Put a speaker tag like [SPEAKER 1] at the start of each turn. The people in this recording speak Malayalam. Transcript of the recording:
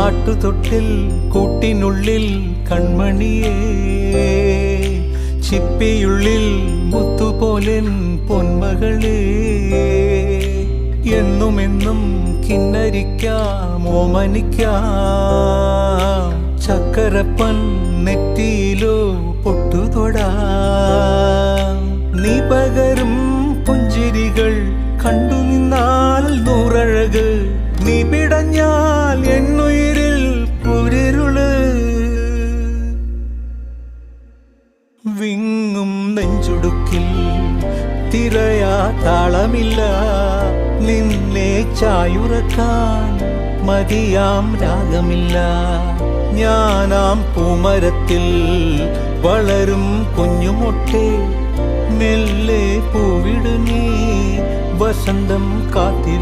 [SPEAKER 1] ആട്ടുതൊട്ടിൽ കൂട്ടിനുള്ളിൽ കൺമണിയേ, ചിപ്പിയുള്ളിൽ മുത്തുപോലെൻ പൊന്മകളേ, എന്നുമെന്നും കിന്നരിക്കാം ഓമനിക്കാം, ചക്കരപ്പൻ നെറ്റിയിലോ പൊട്ടുതൊടാം. നീ പകരും പുഞ്ചിരികൾ കണ്ടു നിന്നാൽ നൂറഴക്, നീ പിടഞ്ഞാൽ എന്നുയിരിൽ കുരിരുള്. വിങ്ങും നെഞ്ചുടുക്കിൽ തിരയാ താളമില്ല, നിന്നെ ചായുറക്കാൻ മതിയാം രാഗമില്ല. ഞാനാം പൂമരത്തിൽ വളരും കുഞ്ഞുമൊട്ടേ, മെല്ലെ പൂവിടു നീ വസന്തം കാത്തിരി.